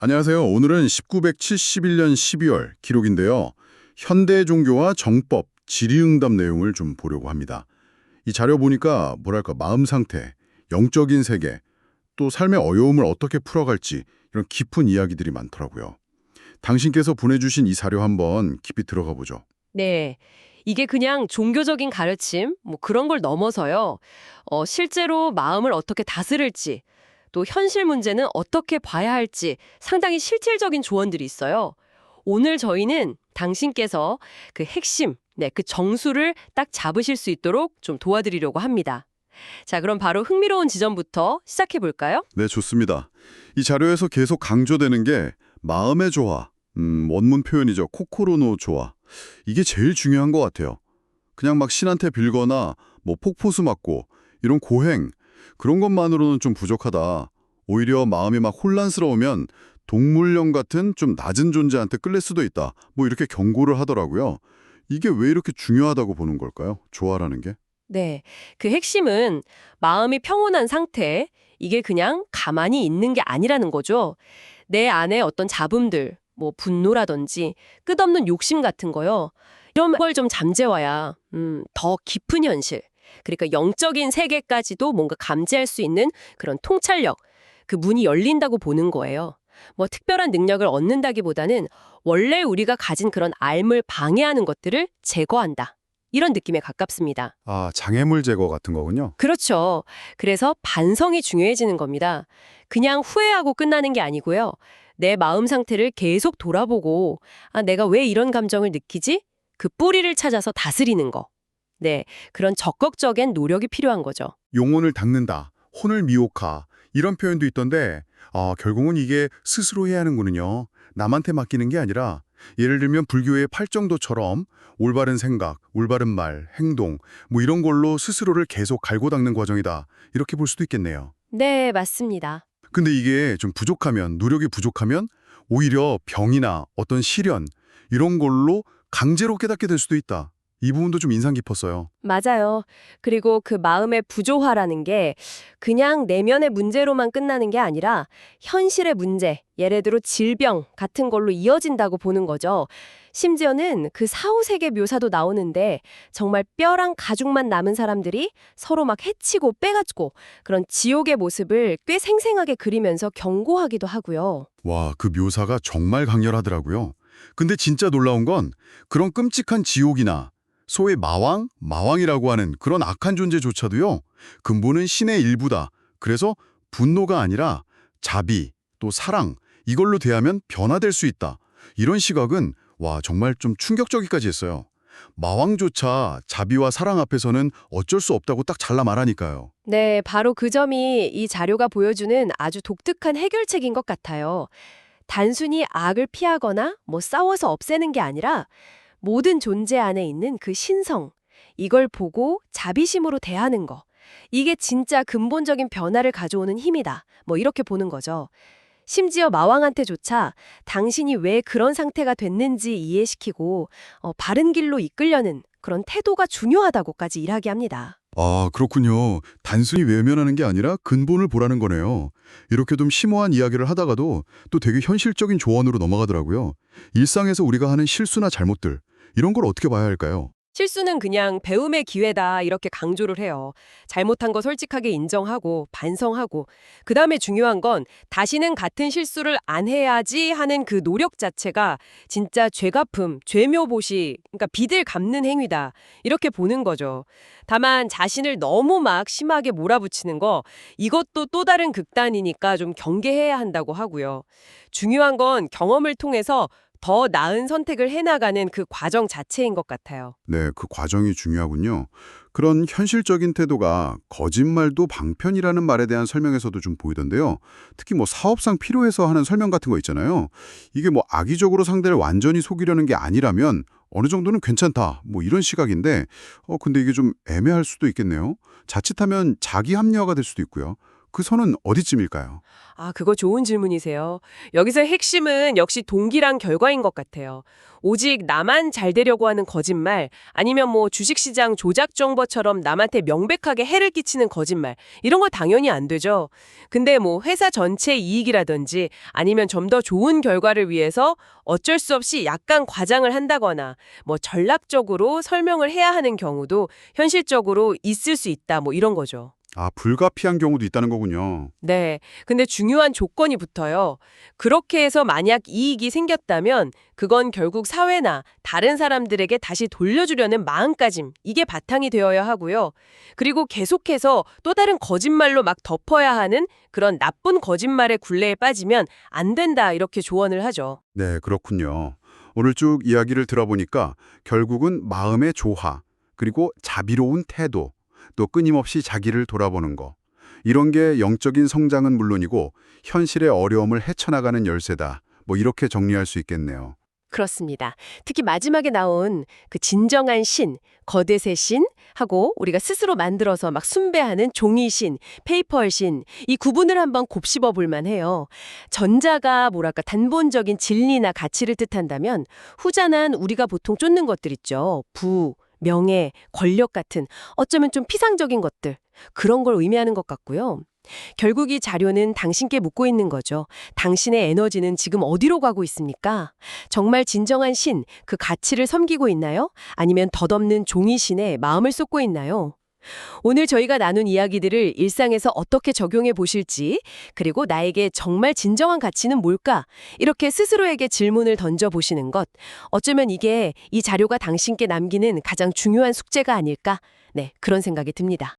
안녕하세요. 오늘은 1971년 12월 기록인데요. 현대 종교와 정법, 질의응답 내용을 좀 보려고 합니다. 이 자료 보니까 뭐랄까 마음 상태, 영적인 세계, 또 삶의 어려움을 어떻게 풀어갈지 이런 깊은 이야기들이 많더라고요. 당신께서 보내주신 이 자료 한번 깊이 들어가 보죠. 네. 이게 그냥 종교적인 가르침, 그런 걸 넘어서요. 실제로 마음을 어떻게 다스릴지, 또 현실 문제는 어떻게 봐야 할지 상당히 실질적인 조언들이 있어요. 오늘 저희는 당신께서 그 핵심, 그 정수를 딱 잡으실 수 있도록 좀 도와드리려고 합니다. 자, 그럼 바로 흥미로운 지점부터 시작해 볼까요? 네, 좋습니다. 이 자료에서 계속 강조되는 게 마음의 조화, 원문 표현이죠. 코코로노 조화. 이게 제일 중요한 것 같아요. 그냥 막 신한테 빌거나 뭐 폭포수 맞고 이런 고행, 그런 것만으로는 좀 부족하다. 오히려 마음이 막 혼란스러우면 동물령 같은 좀 낮은 존재한테 끌릴 수도 있다. 뭐 이렇게 경고를 하더라고요. 이게 왜 이렇게 중요하다고 보는 걸까요? 조화라는 게? 네. 그 핵심은 마음이 평온한 상태, 이게 그냥 가만히 있는 게 아니라는 거죠. 내 안에 어떤 잡음들, 분노라든지 끝없는 욕심 같은 거요. 이런 걸 좀 잠재워야 더 깊은 현실, 그러니까 영적인 세계까지도 뭔가 감지할 수 있는 그런 통찰력, 그 문이 열린다고 보는 거예요. 특별한 능력을 얻는다기보다는 원래 우리가 가진 그런 앓을 방해하는 것들을 제거한다. 이런 느낌에 가깝습니다. 아, 장애물 제거 같은 거군요. 그렇죠. 그래서 반성이 중요해지는 겁니다. 그냥 후회하고 끝나는 게 아니고요. 내 마음 상태를 계속 돌아보고, 내가 왜 이런 감정을 느끼지? 그 뿌리를 찾아서 다스리는 거. 네, 그런 적극적인 노력이 필요한 거죠. 용혼을 닦는다, 혼을 미혹하 이런 표현도 있던데 결국은 이게 스스로 해야 하는군요. 남한테 맡기는 게 아니라 예를 들면 불교의 팔정도처럼 올바른 생각, 올바른 말, 행동 뭐 이런 걸로 스스로를 계속 갈고 닦는 과정이다. 이렇게 볼 수도 있겠네요. 네, 맞습니다. 근데 이게 좀 부족하면, 노력이 부족하면 오히려 병이나 어떤 시련 이런 걸로 강제로 깨닫게 될 수도 있다. 이 부분도 좀 인상 깊었어요. 맞아요. 그리고 그 마음의 부조화라는 게 그냥 내면의 문제로만 끝나는 게 아니라 현실의 문제, 예를 들어 질병 같은 걸로 이어진다고 보는 거죠. 심지어는 그 사후세계 묘사도 나오는데 정말 뼈랑 가죽만 남은 사람들이 서로 막 해치고 빼가지고 그런 지옥의 모습을 꽤 생생하게 그리면서 경고하기도 하고요. 와, 그 묘사가 정말 강렬하더라고요. 근데 진짜 놀라운 건 그런 끔찍한 지옥이나 소위 마왕이라고 하는 그런 악한 존재조차도요. 근본은 신의 일부다. 그래서 분노가 아니라 자비, 또 사랑, 이걸로 대하면 변화될 수 있다. 이런 시각은 와, 정말 좀 충격적이까지 했어요. 마왕조차 자비와 사랑 앞에서는 어쩔 수 없다고 딱 잘라 말하니까요. 네, 바로 그 점이 이 자료가 보여주는 아주 독특한 해결책인 것 같아요. 단순히 악을 피하거나 싸워서 없애는 게 아니라 모든 존재 안에 있는 그 신성, 이걸 보고 자비심으로 대하는 거. 이게 진짜 근본적인 변화를 가져오는 힘이다. 이렇게 보는 거죠. 심지어 마왕한테조차 당신이 왜 그런 상태가 됐는지 이해시키고 바른 길로 이끌려는 그런 태도가 중요하다고까지 일하게 합니다. 아, 그렇군요. 단순히 외면하는 게 아니라 근본을 보라는 거네요. 이렇게 좀 심오한 이야기를 하다가도 또 되게 현실적인 조언으로 넘어가더라고요. 일상에서 우리가 하는 실수나 잘못들, 이런 걸 어떻게 봐야 할까요? 실수는 그냥 배움의 기회다 이렇게 강조를 해요. 잘못한 거 솔직하게 인정하고 반성하고 그다음에 중요한 건 다시는 같은 실수를 안 해야지 하는 그 노력 자체가 진짜 죄갚음, 죄묘보시, 그러니까 빚을 갚는 행위다 이렇게 보는 거죠. 다만 자신을 너무 막 심하게 몰아붙이는 거 이것도 또 다른 극단이니까 좀 경계해야 한다고 하고요. 중요한 건 경험을 통해서 더 나은 선택을 해나가는 그 과정 자체인 것 같아요. 네, 그 과정이 중요하군요. 그런 현실적인 태도가 거짓말도 방편이라는 말에 대한 설명에서도 좀 보이던데요. 특히 뭐 사업상 필요해서 하는 설명 같은 거 있잖아요. 이게 뭐 악의적으로 상대를 완전히 속이려는 게 아니라면 어느 정도는 괜찮다. 뭐 이런 시각인데, 근데 이게 좀 애매할 수도 있겠네요. 자칫하면 자기 합리화가 될 수도 있고요. 그 선은 어디쯤일까요? 아, 그거 좋은 질문이세요. 여기서 핵심은 역시 동기랑 결과인 것 같아요. 오직 나만 잘 되려고 하는 거짓말, 아니면 뭐 주식시장 조작 정보처럼 남한테 명백하게 해를 끼치는 거짓말, 이런 거 당연히 안 되죠. 근데 뭐 회사 전체 이익이라든지 아니면 좀 더 좋은 결과를 위해서 어쩔 수 없이 약간 과장을 한다거나 뭐 전략적으로 설명을 해야 하는 경우도 현실적으로 있을 수 있다, 뭐 이런 거죠. 아, 불가피한 경우도 있다는 거군요. 네. 근데 중요한 조건이 붙어요. 그렇게 해서 만약 이익이 생겼다면 그건 결국 사회나 다른 사람들에게 다시 돌려주려는 마음가짐, 이게 바탕이 되어야 하고요. 그리고 계속해서 또 다른 거짓말로 막 덮어야 하는 그런 나쁜 거짓말의 굴레에 빠지면 안 된다, 이렇게 조언을 하죠. 네, 그렇군요. 오늘 쭉 이야기를 들어보니까 결국은 마음의 조화, 그리고 자비로운 태도, 또 끊임없이 자기를 돌아보는 거. 이런 게 영적인 성장은 물론이고 현실의 어려움을 헤쳐나가는 열쇠다. 뭐 이렇게 정리할 수 있겠네요. 그렇습니다. 특히 마지막에 나온 그 진정한 신, 거대새 신하고 우리가 스스로 만들어서 막 숭배하는 종이 신, 페이퍼 신, 이 구분을 한번 곱씹어 볼 만해요. 전자가 뭐랄까 단본적인 진리나 가치를 뜻한다면 후자는 우리가 보통 쫓는 것들 있죠. 부, 명예, 권력 같은 어쩌면 좀 피상적인 것들, 그런 걸 의미하는 것 같고요. 결국 이 자료는 당신께 묻고 있는 거죠. 당신의 에너지는 지금 어디로 가고 있습니까? 정말 진정한 신, 그 가치를 섬기고 있나요? 아니면 덧없는 종이 신에 마음을 쏟고 있나요? 오늘 저희가 나눈 이야기들을 일상에서 어떻게 적용해 보실지, 그리고 나에게 정말 진정한 가치는 뭘까? 이렇게 스스로에게 질문을 던져보시는 것. 어쩌면 이게 이 자료가 당신께 남기는 가장 중요한 숙제가 아닐까? 네, 그런 생각이 듭니다.